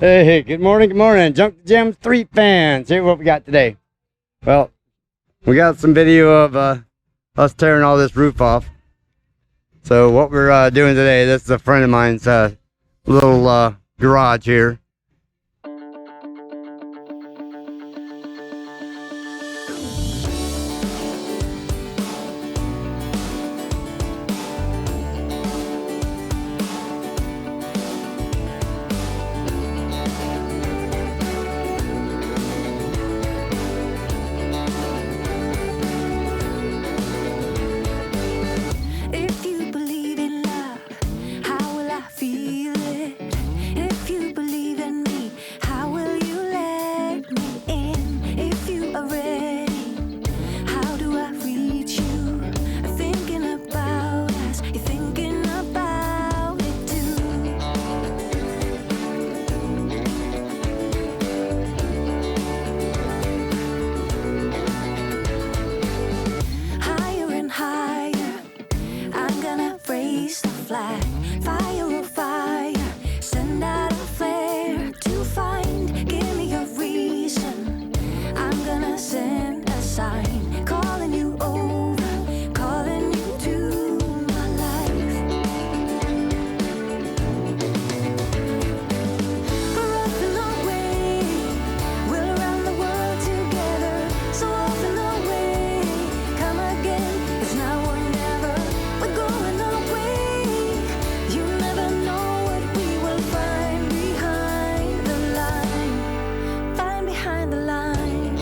Hey, good morning. Junk Gym 3 fans. Here's what we got today. Well, we got some video of us tearing all this roof off. So what we're doing today, this is a friend of mine's little garage here. If you believe in love, how will I feel it? If you believe in me, how will you let me in? If you are ready, how do I reach you? I'm thinking about us, you're thinking about it too. Higher and higher, I'm gonna raise the flag. Fire or fire, send out a flare to find. Give me a reason. I'm gonna send a sign, calling you over, calling you to my life. We're off and away, we're around the world together. So off and away, come again. It's now or never. We're going away. You never know what we will find behind the line. Find behind the line.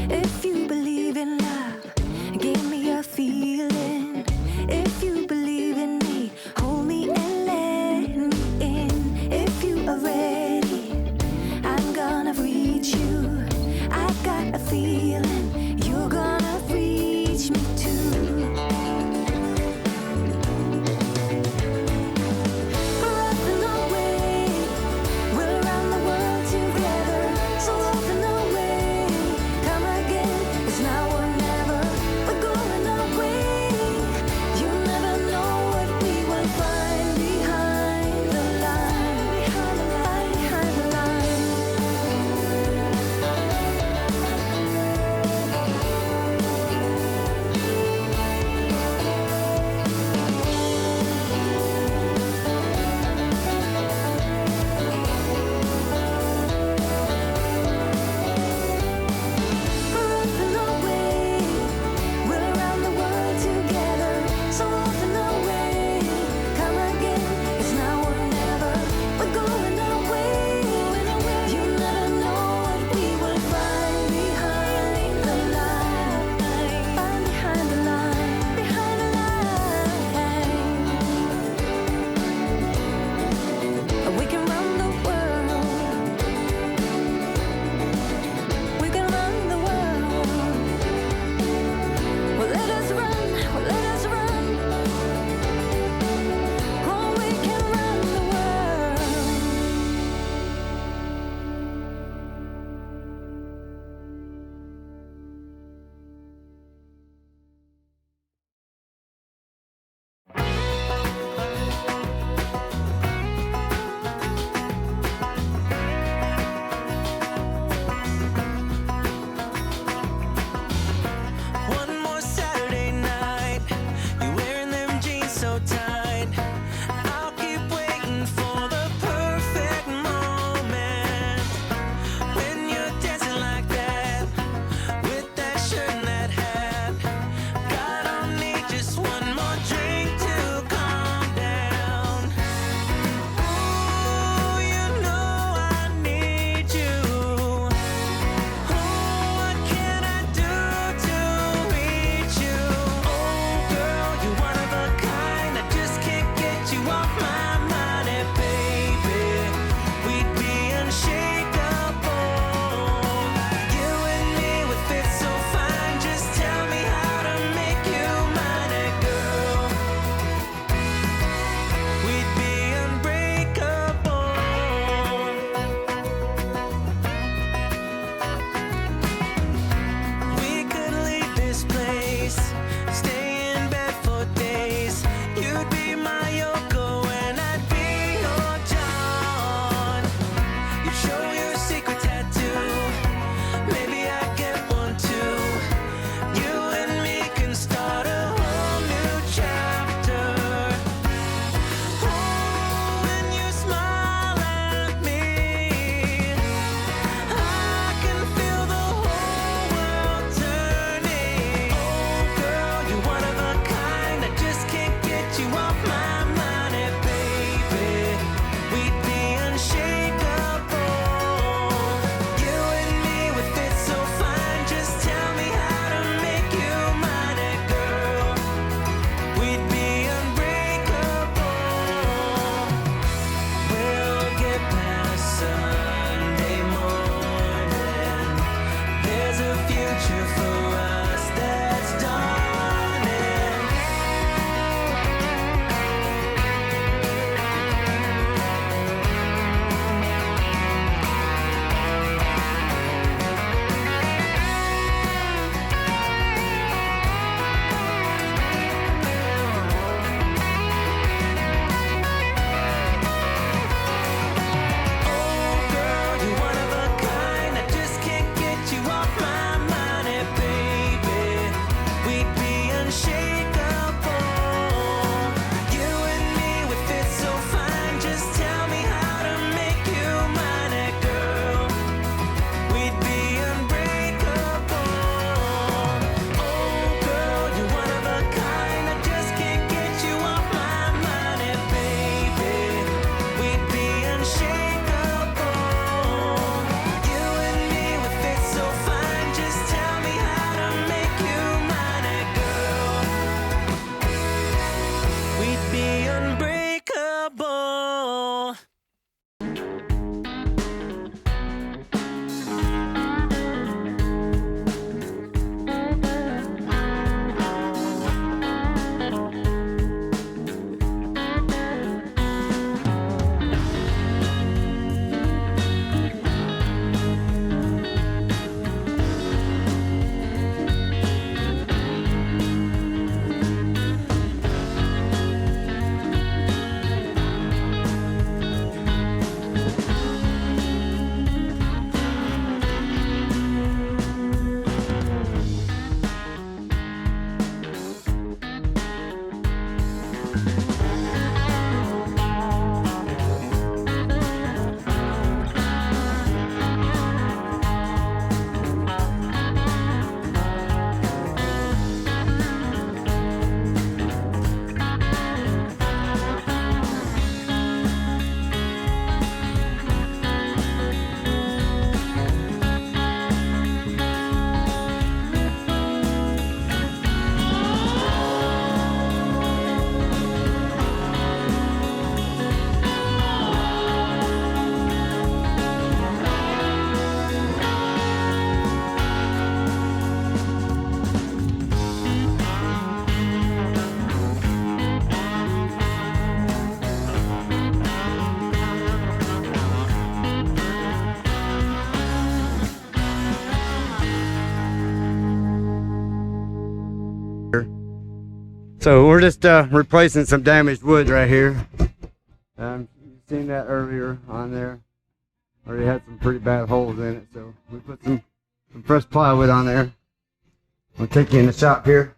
If you believe in love, give me a feeling. If you believe in me, hold me and let me in. If you are ready, I'm gonna reach you. I got a feeling you're gonna reach me too. We're off and away, we're around the world together. So off and away, come again. It's now or never. We're going away. You never know what we will find behind the line. Behind the line. So we're just replacing some damaged wood right here. You've seen that earlier on there. Already had some pretty bad holes in it, so we put some fresh plywood on there. I'll take you in the shop here.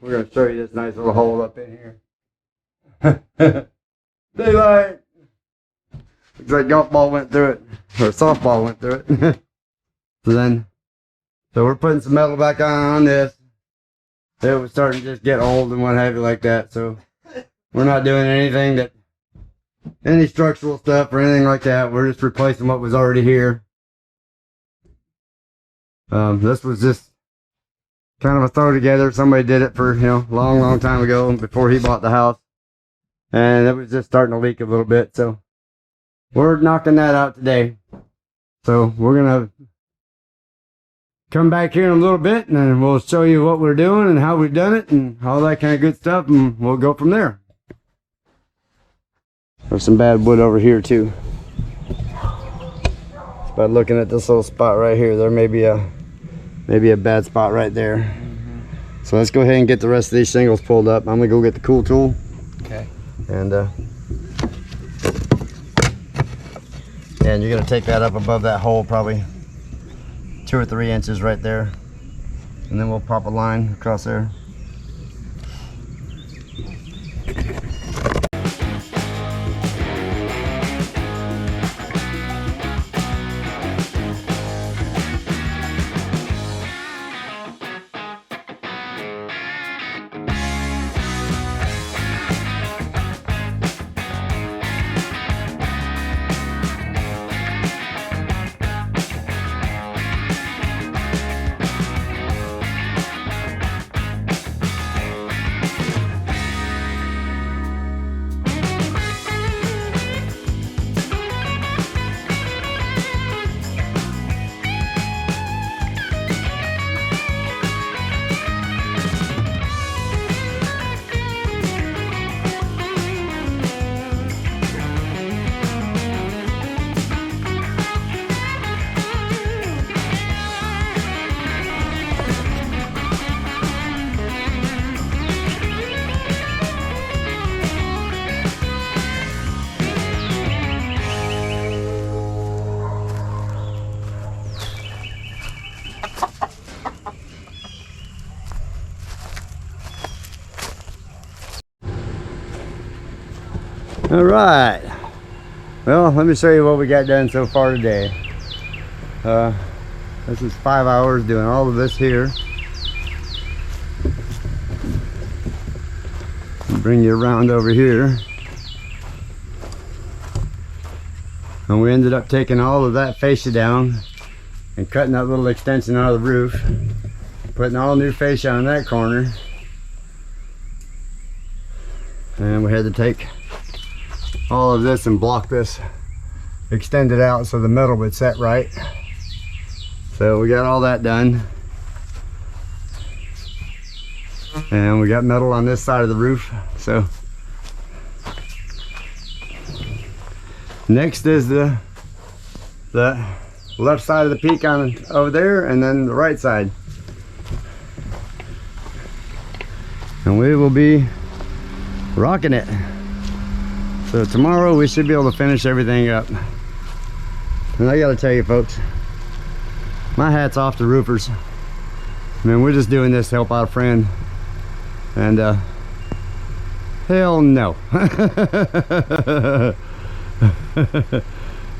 We're going to show you this nice little hole up in here. Daylight! Looks like golf ball went through it, or softball went through it. So we're putting some metal back on this. It was starting to just get old and what have you like that, so we're not doing anything any structural stuff or anything like that. We're just replacing what was already here. This was just kind of a throw together. Somebody did it for, long time ago before he bought the house. And it was just starting to leak a little bit, so we're knocking that out today. So we're going to come back here in a little bit and then we'll show you what we're doing and how we've done it and all that kind of good stuff, and we'll go from there. There's some bad wood over here too. By looking at this little spot right here, there may be a bad spot right there. So let's go ahead and get the rest of these shingles pulled up. I'm gonna go get the cool tool. Okay. And you're gonna take that up above that hole probably 2 or 3 inches right there, and then we'll pop a line across there. All right, well, let me show you what we got done so far today. This is 5 hours doing all of this here. Bring you around over here. And we ended up taking all of that fascia down and cutting that little extension out of the roof, putting all new fascia on that corner. And we had to take all of this and block this, extend it out so the metal would set right. So we got all that done, and we got metal on this side of the roof. So next is the left side of the peak on over there, and then the right side, and we will be rocking it. So tomorrow we should be able to finish everything up. And I gotta tell you folks, my hat's off to roofers. I mean, we're just doing this to help out a friend. And hell no.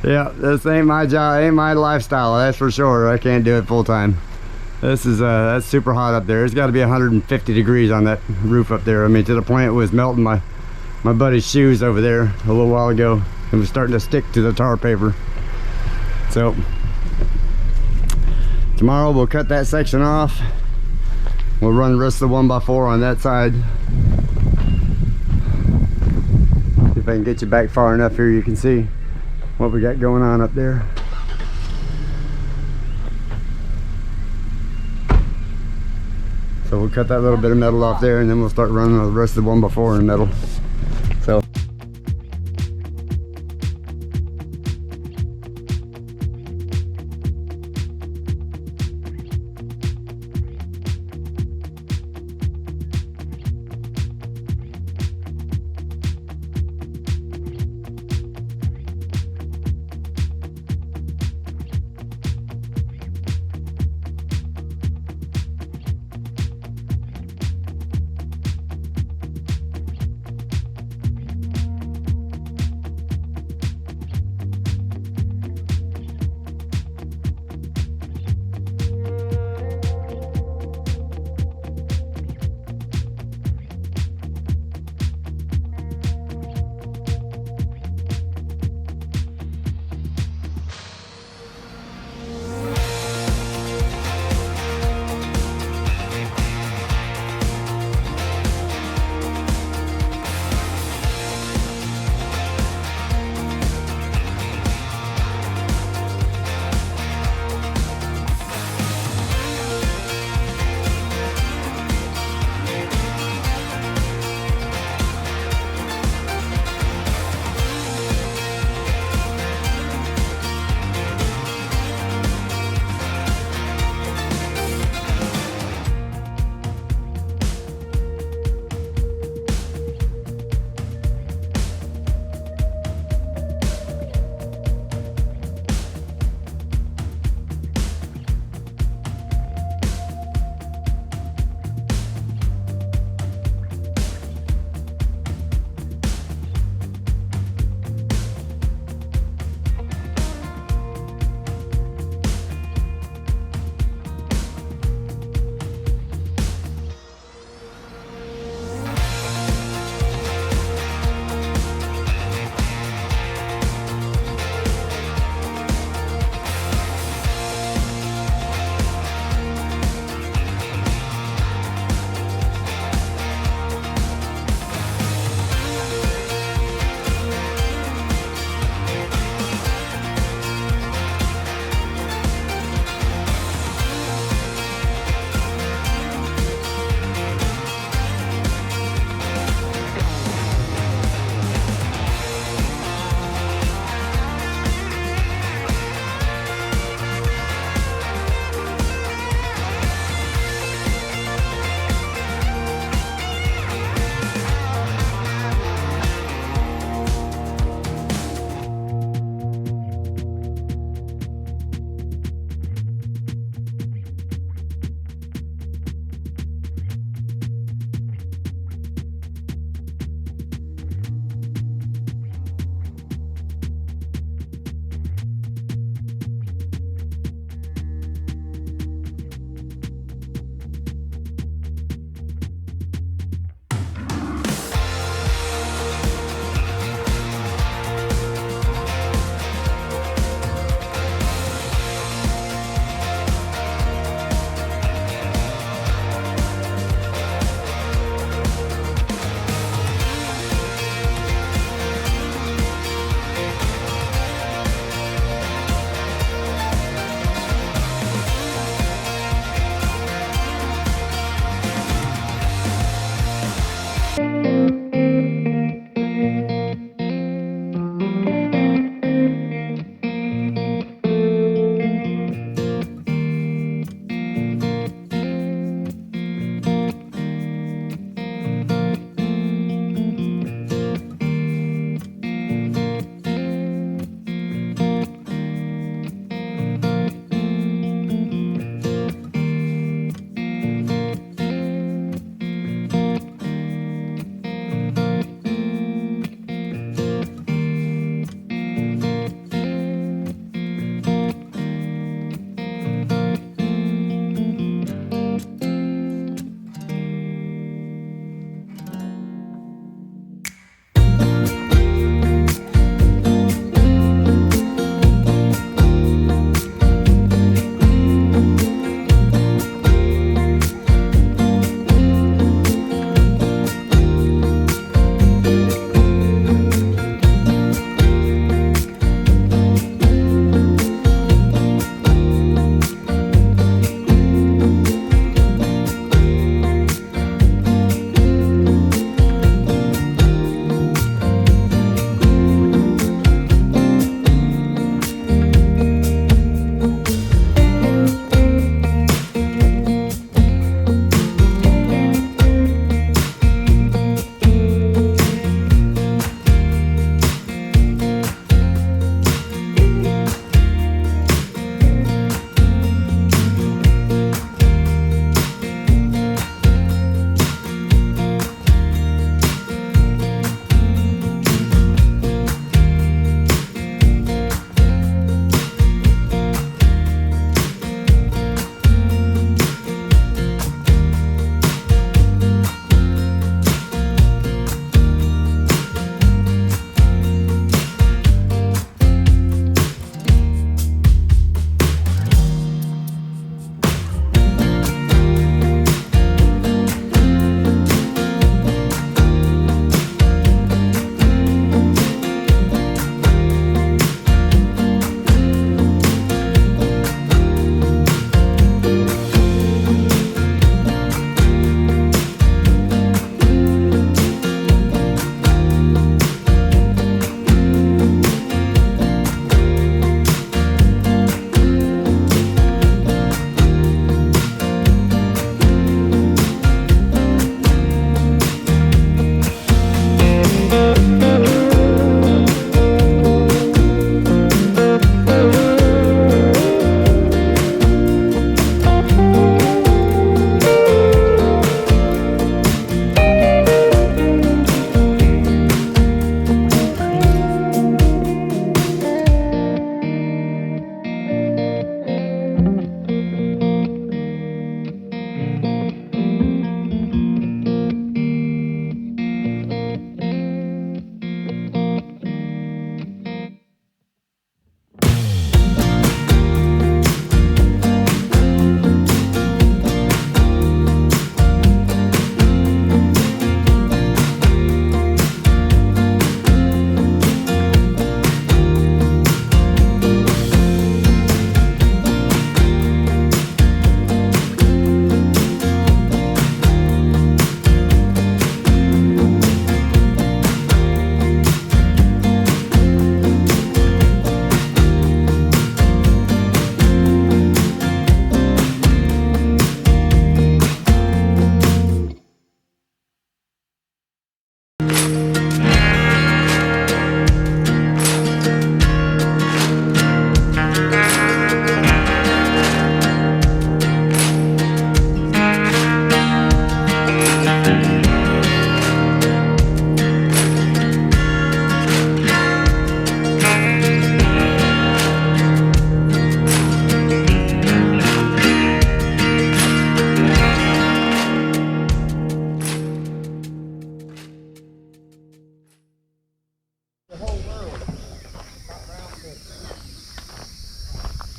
Yeah, this ain't my job, ain't my lifestyle, that's for sure. I can't do it full time. This is that's super hot up there. It's got to be 150 degrees on that roof up there. I mean, to the point it was melting my buddy's shoes over there a little while ago. It was starting to stick to the tar paper. So tomorrow we'll cut that section off. We'll run the rest of the 1x4 on that side. See if I can get you back far enough here you can see what we got going on up there. So we'll cut that little bit of metal off there, and then we'll start running the rest of the 1x4 in metal. So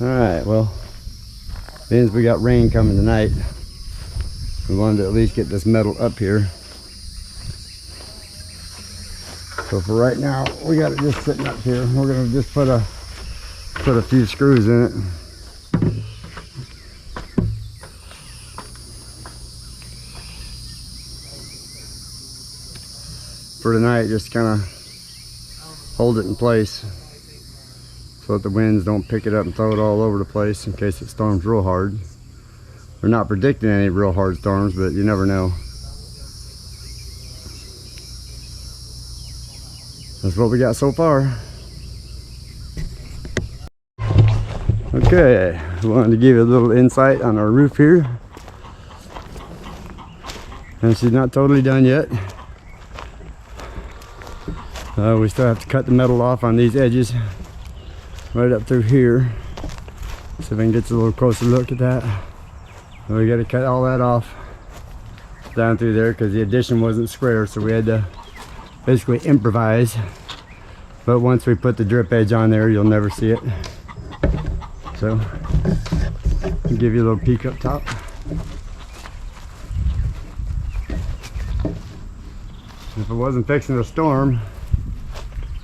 Alright, well, since we got rain coming tonight, we wanted to at least get this metal up here. So for right now, we got it just sitting up here. We're gonna just put a few screws in it. For tonight, just kind of hold it in place so that the winds don't pick it up and throw it all over the place in case it storms real hard. We're not predicting any real hard storms, but you never know. That's what we got so far. Okay, I wanted to give you a little insight on our roof here. And she's not totally done yet. We still have to cut the metal off on these edges right up through here. See if I can get you a little closer look at that. We got to cut all that off down through there because the addition wasn't square, so we had to basically improvise. But once we put the drip edge on there, you'll never see it. So I'll give you a little peek up top. If it wasn't fixing a storm,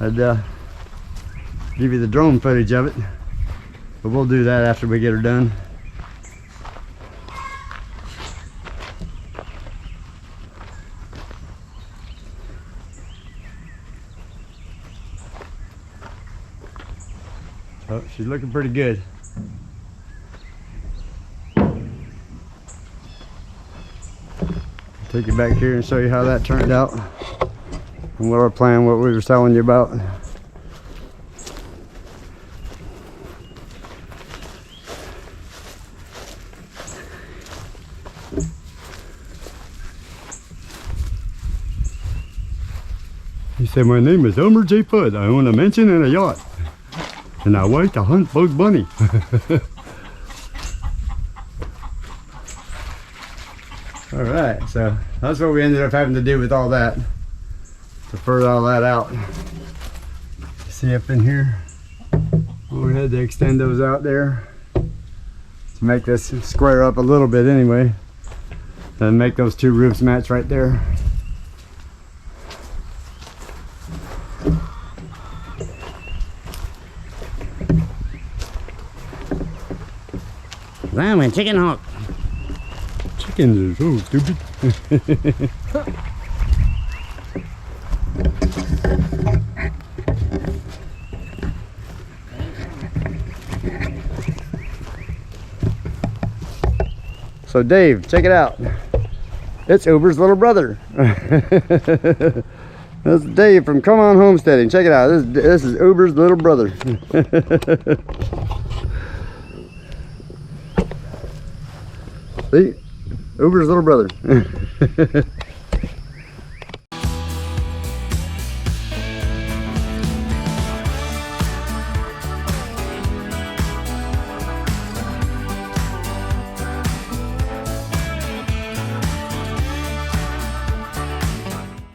I'd give you the drone footage of it, but we'll do that after we get her done. Oh, she's looking pretty good. Take you back here and show you how that turned out and what our plan, what we were telling you about. He said, "My name is Elmer J. Fudd. I own a mansion and a yacht. And I like to hunt Bugs Bunny." Alright, so that's what we ended up having to do with all that. To further all that out. See up in here? We had to extend those out there to make this square up a little bit anyway. Then make those two roofs match right there. I'm a chicken hawk. Chickens are so stupid. So Dave, check it out. It's Uber's little brother. That's Dave from Come On Homesteading. Check it out. This is Uber's little brother. See? Uber's little brother.